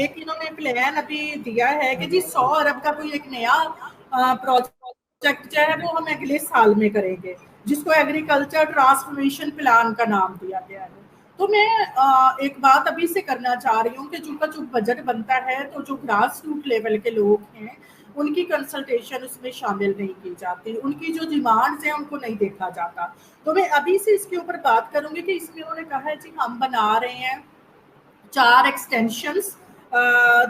ایک انہوں نے پلان ابھی دیا ہے کہ جی 100 ارب کا کوئی ایک نیا پروجیکٹ جو ہے وہ ہم اگلے سال میں کریں گے، جس کو ایگریکلچر ٹرانسفارمیشن پلان کا نام دیا گیا ہے. تو میں ایک بات ابھی سے کرنا چاہ رہی ہوں کہ جو بجٹ بنتا ہے تو جو گراس روٹ لیول کے لوگ ہیں ان کی کنسلٹیشن اس میں شامل نہیں کی جاتی، ان کی جو ڈیمانڈز ہیں ان کو نہیں دیکھا جاتا. تو میں ابھی سے اس کے اوپر بات کروں گی کہ اس میں انہوں نے کہا ہے جی ہم بنا رہے ہیں 4 ایکسٹینشنز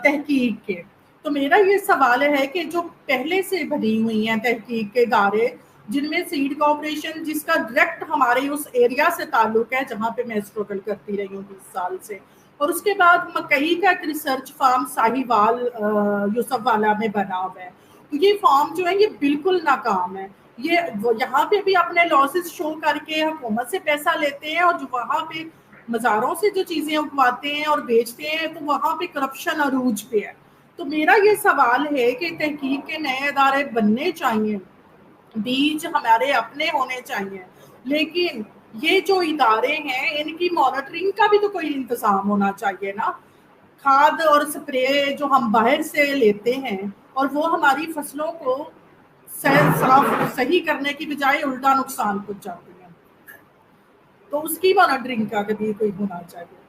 تحقیق کے. تو میرا یہ سوال ہے کہ جو پہلے سے بنی ہوئی ہیں تحقیق کے ادارے جن میں سیڈ کارپوریشن جس کا ڈائریکٹ ہمارے اس ایریا سے تعلق ہے جہاں پہ میں اسٹرگل کرتی رہی ہوں 20 سال سے، اور اس کے بعد مکئی کا ایک ریسرچ فارم ساہیوال یوسف والا میں بنا ہوا ہے. تو یہ فارم جو ہے یہ بالکل ناکام ہے. یہاں پہ بھی اپنے لاسز شو کر کے حکومت سے پیسہ لیتے ہیں، اور جو وہاں پہ مزاروں سے جو چیزیں اگواتے ہیں اور بیچتے ہیں تو وہاں پہ کرپشن عروج پہ ہے. تو میرا یہ سوال ہے کہ تحقیق کے نئے ادارے بننے چاہیے، بیج ہمارے اپنے ہونے چاہیے، لیکن یہ جو ادارے ہیں ان کی مانیٹرنگ کا بھی تو کوئی انتظام ہونا چاہیے نا. کھاد اور سپرے جو ہم باہر سے لیتے ہیں اور وہ ہماری فصلوں کو صحیح کرنے کی بجائے الٹا نقصان پہنچاتی ہیں، تو اس کی مانیٹرنگ کا بھی کوئی ہونا چاہیے.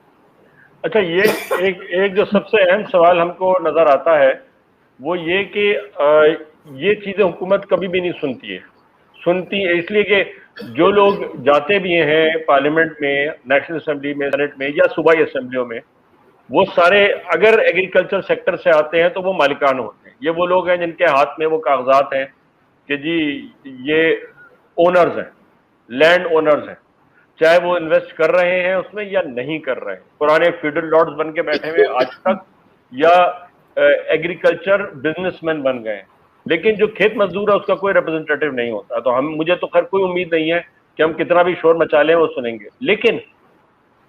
اچھا، یہ ایک جو سب سے اہم سوال ہم کو نظر آتا ہے وہ یہ کہ یہ چیزیں حکومت کبھی بھی نہیں سنتی ہے، اس لیے کہ جو لوگ جاتے بھی ہیں پارلیمنٹ میں، نیشنل اسمبلی میں، سینٹ میں یا صوبائی اسمبلیوں میں، وہ سارے اگر ایگریکلچر سیکٹر سے آتے ہیں تو وہ مالکان ہوتے ہیں. یہ وہ لوگ ہیں جن کے ہاتھ میں وہ کاغذات ہیں کہ جی یہ اونرز ہیں، لینڈ اونرز ہیں، چاہے وہ انویسٹ کر رہے ہیں اس میں یا نہیں کر رہے ہیں. پرانے فیوڈل لارڈز بن کے بیٹھے ہوئے آج تک، یا ایگریکلچر بزنس مین بن گئے ہیں، لیکن جو کھیت مزدور ہے اس کا کوئی ریپرزنٹیٹو نہیں ہوتا. تو مجھے تو خیر کوئی امید نہیں ہے کہ ہم کتنا بھی شور مچا لیں وہ سنیں گے. لیکن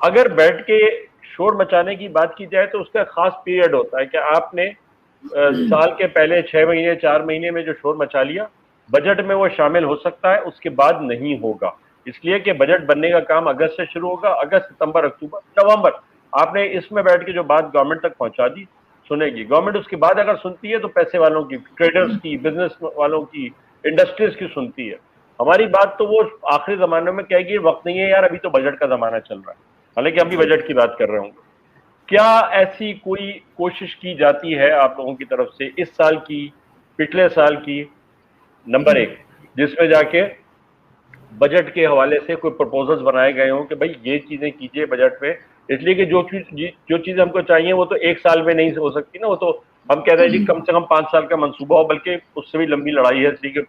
اگر بیٹھ کے شور مچانے کی بات کی جائے تو اس کا خاص پیریڈ ہوتا ہے کہ آپ نے سال کے پہلے 6 مہینے 4 مہینے میں جو شور مچا لیا بجٹ میں وہ شامل ہو سکتا ہے، اس کے بعد نہیں ہوگا. اس لیے کہ بجٹ بننے کا کام اگست سے شروع ہوگا، اگست، ستمبر، اکتوبر، نومبر. آپ نے اس میں بیٹھ کے جو بات گورنمنٹ تک پہنچا دی، سنے گی گورنمنٹ. اس کے بعد اگر سنتی ہے تو پیسے والوں کی، ٹریڈرز کی، بزنس والوں کی، انڈسٹریز کی سنتی ہے. ہماری بات تو وہ آخری زمانے میں کہے گی وقت نہیں ہے یار، ابھی تو بجٹ کا زمانہ چل رہا ہے، حالانکہ ہم بھی بجٹ کی بات کر رہے ہوں گے. کیا ایسی کوئی کوشش کی جاتی ہے آپ لوگوں کی طرف سے اس سال کی، پچھلے سال کی، نمبر 1، جس میں جا کے بجٹ کے حوالے سے کوئی پرپوزلز بنائے گئے ہوں کہ بھائی یہ چیزیں کیجئے بجٹ میں؟ اس لیے کہ جو چیزیں ہم کو چاہیے وہ تو ایک سال میں نہیں ہو سکتی نا. وہ تو ہم کہہ رہے ہیں جی کم سے کم 5 سال کا منصوبہ ہو، بلکہ اس سے بھی لمبی لڑائی ہے. اس لیے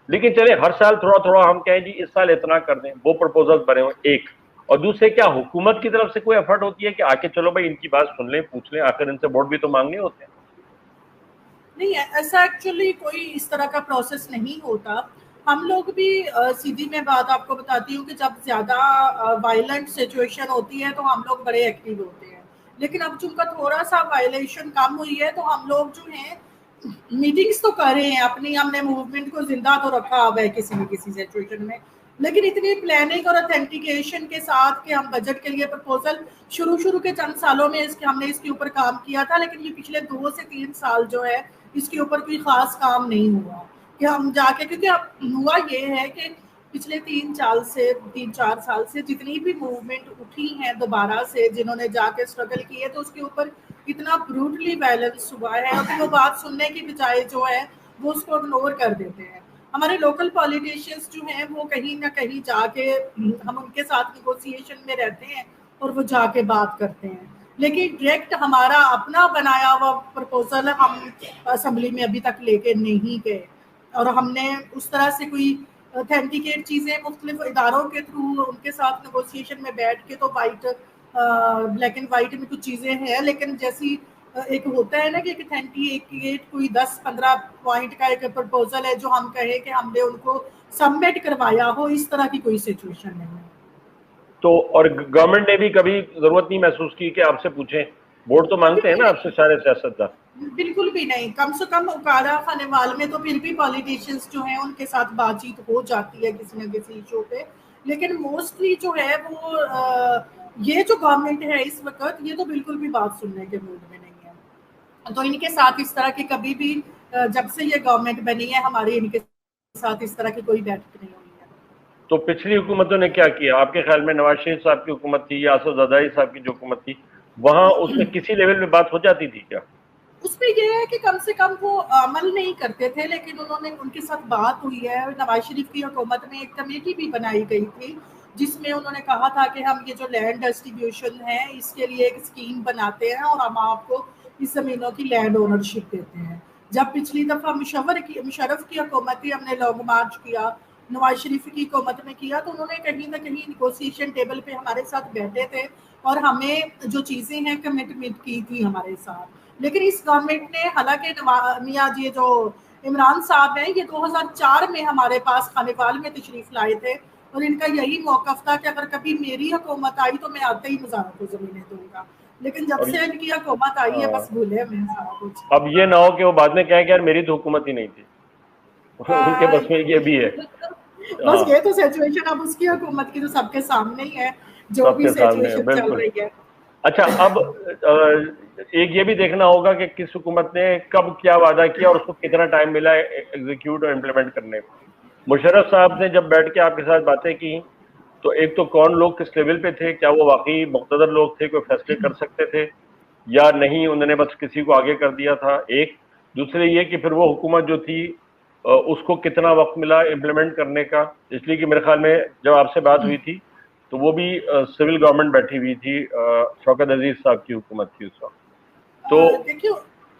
لیکن چلے ہر سال تھوڑا تھوڑا ہم کہیں جی اس سال اتنا کر دیں، وہ پرپوزلز بنے ہوں. ایک اور دوسرے، کیا حکومت کی طرف سے کوئی ایفرٹ ہوتی ہے کہ آ کے چلو بھائی ان کی بات سن لیں، پوچھ لیں، آخر ان سے ووٹ بھی تو مانگنے ہوتے ہیں؟ نہیں، ایسا ایکچولی کوئی اس طرح کا پروسیس نہیں ہوتا. ہم لوگ بھی سیدھی میں بات آپ کو بتاتی ہوں کہ جب زیادہ وائلنٹ سچویشن ہوتی ہے تو ہم لوگ بڑے ایکٹیو ہوتے ہیں، لیکن اب چونکہ تھوڑا سا وائلیشن کم ہوئی ہے تو ہم لوگ جو ہیں میٹنگز تو کر رہے ہیں اپنی، ہم نے موومنٹ کو زندہ تو رکھا ہوا ہے کسی نہ کسی سچویشن میں، لیکن اتنی پلاننگ اور اتھینٹیکیشن کے ساتھ کہ ہم بجٹ کے لیے پرپوزل شروع کے چند سالوں میں ہم نے اس کے اوپر کام کیا تھا، لیکن یہ پچھلے 2 سے 3 سال جو ہے اس کے اوپر کوئی خاص کام نہیں ہوا کہ ہم جا کے، کیونکہ اب ہوا یہ ہے کہ پچھلے 3-4 سال سے جتنی بھی موومنٹ اٹھی ہیں دوبارہ سے، جنہوں نے جا کے اسٹرگل کی ہے، تو اس کے اوپر اتنا بروٹلی وائلنس ہوا ہے اور وہ بات سننے کی بجائے جو ہے وہ اس کو اگنور کر دیتے ہیں. ہمارے لوکل پالیٹیشینس جو ہیں وہ کہیں نہ کہیں جا کے ہم ان کے ساتھ نیگوسیشن میں رہتے ہیں اور وہ جا کے بات کرتے ہیں، لیکن ڈائریکٹ ہمارا اپنا بنایا ہوا پرپوزل ہم اسمبلی میں ابھی تک لے کے نہیں گئے. اور ہم نے اس طرح سے کوئی اتھینٹیکیٹ چیزیں مختلف اداروں کے تھرو ان کے ساتھ نیگوسیشن میں بیٹھ کے تو بلیک اینڈ وائٹ میں کچھ چیزیں ہیں، لیکن جیسی ایک ہوتا ہے نا کہ اتھینٹیکیٹ کوئی 10-15 پوائنٹ کا ایک پرپوزل ہے جو ہم کہیں کہ ہم نے ان کو سبمٹ کروایا ہو، اس طرح کی کوئی سچویشن نہیں ہے. تو اور گورنمنٹ نے بھی کبھی ضرورت نہیں محسوس کی کہ آپ سے پوچھیں؟ ووٹ تو مانگتے ہیں نا آپ سے سارے سیاستدان. بالکل بھی نہیں. کم سے کم اکاڑا خانوال میں تو پھر بھی پالیٹیشینس جو ہیں ان کے ساتھ بات چیت ہو جاتی ہے کسی نہ کسی ایشو پہ، لیکن موسٹلی جو ہے وہ یہ جو گورنمنٹ ہے اس وقت، یہ تو بالکل بھی بات سننے کے موڈ میں نہیں ہے. تو ان کے ساتھ اس طرح کی کبھی بھی جب سے یہ گورنمنٹ بنی ہے ہماری ان کے ساتھ اس طرح کی کوئی بیٹھک نہیں ہوئی ہے. تو پچھلی حکومتوں نے کیا کیا آپ کے خیال میں؟ نواز شریف صاحب کی حکومت تھی یا آصف زرداری صاحب کی جو حکومت تھی، وہاں اس میں کسی لیول پہ بات ہو جاتی تھی کیا؟ اس میں یہ ہے کہ کم سے کم وہ عمل نہیں کرتے تھے، لیکن انہوں نے ان کے ساتھ بات ہوئی ہے. نواز شریف کی حکومت میں ایک کمیٹی بھی بنائی گئی تھی جس میں انہوں نے کہا تھا کہ ہم یہ جو لینڈ ڈسٹریبیوشن ہے اس کے لیے ایک اسکیم بناتے ہیں اور ہم آپ کو اس زمینوں کی لینڈ اونرشپ دیتے ہیں. جب پچھلی دفعہ مشرف کی حکومت تھی، ہم نے لانگ مارچ کیا، نواز شریف کی حکومت میں کیا، تو انہوں نے کہیں نہ کہیں نیگوسیشن ٹیبل پہ ہمارے ساتھ بیٹھے تھے اور ہمیں جو چیزیں ہیں کمٹمنٹ کی تھی ہمارے ساتھ. لیکن اس گورنمنٹ نے، حالانکہ میاں جی جو عمران صاحب ہیں، یہ 2004 میں ہمارے پاس خانے وال میں تشریف لائے تھے اور ان کا یہی موقف تھا کہ اگر کبھی میری حکومت آئی تو میں آتے ہی مزاروں کو زمینیں دوں گا. لیکن جب سے ان کی حکومت آئی ہے بس بھولے میں سارا کچھ. اب یہ نہ ہو کہ وہ بعد میں کہیں کہ یار میری تو حکومت ہی نہیں تھی. ان کے بس میں یہ بھی ہے. بس یہ تو سچویشن اب اس کی حکومت کی تو سب کے سامنے ہی ہے جو سب بھی کے سامنے ہے، سچویشن چل بالکل. رہی ہے. اچھا، اب ایک یہ بھی دیکھنا ہوگا کہ کس حکومت نے کب کیا وعدہ کیا اور اس کو کتنا ٹائم ملا ایگزیکیوٹ اور امپلیمنٹ کرنے میں. مشرف صاحب نے جب بیٹھ کے آپ کے ساتھ باتیں کی تو ایک تو کون لوگ کس لیول پہ تھے، کیا وہ واقعی مقتدر لوگ تھے، کوئی فیصلے کر سکتے تھے یا نہیں، انہوں نے بس کسی کو آگے کر دیا تھا. ایک دوسرے یہ کہ پھر وہ حکومت جو تھی اس کو کتنا وقت ملا امپلیمنٹ کرنے کا. اس لیے کہ میرے خیال میں جب آپ سے بات ہوئی تھی تو وہ بھی سول گورنمنٹ بیٹھی ہوئی تھی، شوکت عزیز صاحب کی حکومت تھی اس وقت. تو دیکھیے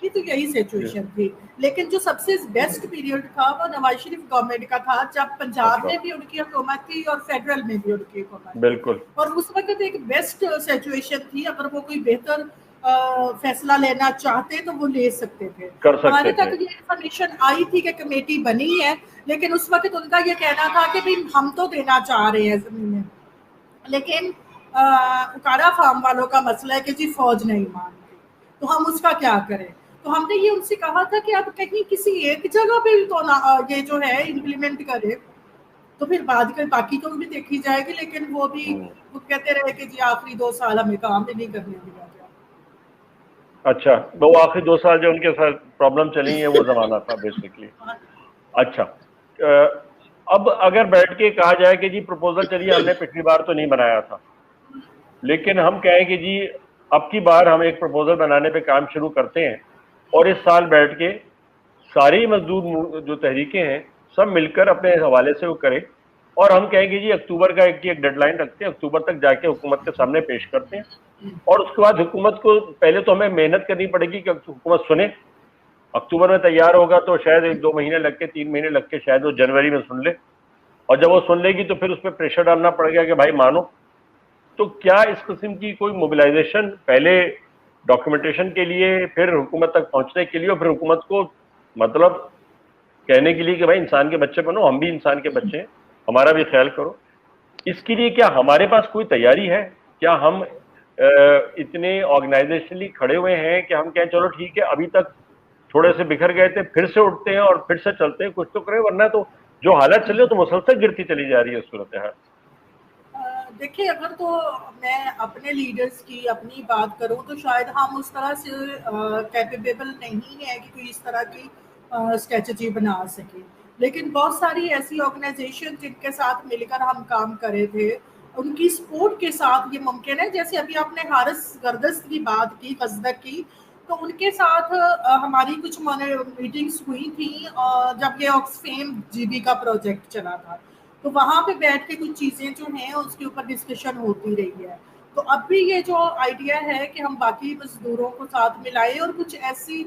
کہ تو یہی سچویشن تھی، لیکن جو سب سے بیسٹ پیریڈ تھا وہ نواز شریف گورنمنٹ کا تھا جب پنجاب میں بھی ان کی حکومت تھی اور فیڈرل میں بھی ان کی حکومت تھی. بالکل. اور اس وقت ایک بیسٹ سچویشن تھی، اگر وہ کوئی بہتر فیصلہ لینا چاہتے تو وہ لے سکتے تھے. کر سکتے ہمارے تھے. تک یہ انفارمیشن آئی تھی کہ کمیٹی بنی ہے، لیکن اس وقت ان کا یہ کہنا تھا کہ ہم تو دینا چاہ رہے ہیں زمینیں، لیکن اکارا فارم والوں کا مسئلہ ہے کہ جی فوج نہیں مانتی تو ہم اس کا کیا کریں. تو ہم نے یہ ان سے کہا تھا کہ اب کہیں کسی ایک جگہ پہ تو یہ جو ہے امپلیمنٹ کرے تو پھر بعد کے باقی تو بھی دیکھی جائے گی. لیکن وہ بھی وہ کہتے رہے کہ جی آخری 2 سال ہمیں کام بھی نہیں کرنے دیا گیا. اچھا، وہ آخری 2 سال جو ان کے ساتھ پرابلم چلی ہیں وہ زمانہ تھا بیسکلی. اچھا، اب اگر بیٹھ کے کہا جائے کہ جی پروپوزل چلیے ہم نے پچھلی بار تو نہیں بنایا تھا، لیکن ہم کہیں کہ جی اب کی بار ہم ایک پروپوزل بنانے پہ کام شروع کرتے ہیں اور اس سال بیٹھ کے ساری مزدور جو تحریکیں ہیں سب مل کر اپنے حوالے سے وہ کریں اور ہم کہیں گے جی اکتوبر کا ایک ڈیڈ لائن رکھتے ہیں، اکتوبر تک جا کے حکومت کے سامنے پیش کرتے ہیں اور اس کے بعد حکومت کو پہلے تو ہمیں محنت کرنی پڑے گی کہ حکومت سنے. اکتوبر میں تیار ہوگا تو شاید 1-2 مہینے لگ کے 3 مہینے لگ کے شاید وہ جنوری میں سن لے، اور جب وہ سن لے گی تو پھر اس پہ پریشر ڈالنا پڑے گا کہ بھائی مانو. تو کیا اس قسم کی کوئی موبلائزیشن پہلے ڈاکیومنٹیشن کے لیے، پھر حکومت تک پہنچنے کے لیے اور پھر حکومت کو مطلب کہنے کے لیے کہ بھائی انسان کے بچے بنو، ہم بھی انسان کے بچے ہیں، ہمارا بھی خیال کرو، اس کے لیے کیا ہمارے پاس کوئی تیاری ہے؟ کیا ہم اتنے آرگنائزیشنلی کھڑے ہوئے ہیں کہ ہم کہیں چلو ٹھیک ہے ابھی تک تھوڑے سے بکھر گئے تھے پھر سے اٹھتے ہیں اور پھر سے چلتے ہیں، کچھ تو کریں، ورنہ تو جو حالت چل رہی ہے تو مسلسل گرتی چلی جا رہی ہے صورتحال. دیکھیے اگر تو میں اپنے لیڈرز کی اپنی بات کروں تو شاید ہم اس طرح سے کیپیبل نہیں ہے کہ کوئی اس طرح کی اسٹریٹجی بنا سکے. لیکن بہت ساری ایسی آرگنائزیشن جن کے ساتھ مل کر ہم کام کرے تھے ان کی سپورٹ کے ساتھ یہ ممکن ہے. جیسے ابھی آپ نے حارث گردست کی بات کی، غزدک کی، تو ان کے ساتھ ہماری کچھ میٹنگز ہوئی تھیں جب یہ آکسفیم جی بی کا پروجیکٹ چلا تھا، تو وہاں پہ بیٹھ کے کچھ چیزیں جو ہیں اس کے اوپر ڈسکشن ہوتی رہی ہے. تو اب بھی یہ جو آئیڈیا ہے کہ ہم باقی مزدوروں کو ساتھ ملائیں اور کچھ ایسی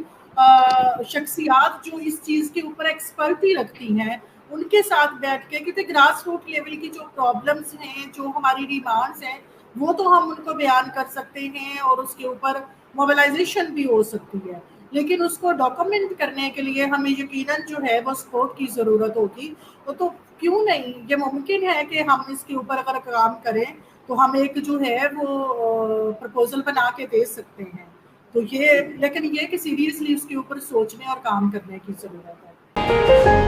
شخصیات جو اس چیز کے اوپر ایکسپرٹی رکھتی ہیں ان کے ساتھ بیٹھ کے، کیونکہ گراس روٹ لیول کی جو پرابلمس ہیں، جو ہماری ڈیمانڈس ہیں، وہ تو ہم ان کو بیان کر سکتے ہیں اور اس کے اوپر موبلائزیشن بھی ہو سکتی ہے. لیکن اس کو ڈاکومنٹ کرنے کے لیے ہمیں یقیناً جو ہے وہ سپورٹ کی ضرورت ہوگی. تو کیوں نہیں، یہ ممکن ہے کہ ہم اس کے اوپر اگر کام کریں تو ہم ایک جو ہے وہ پرپوزل بنا کے دے سکتے ہیں. تو یہ لیکن یہ کہ سیریسلی اس کے اوپر سوچنے اور کام کرنے کی ضرورت ہے.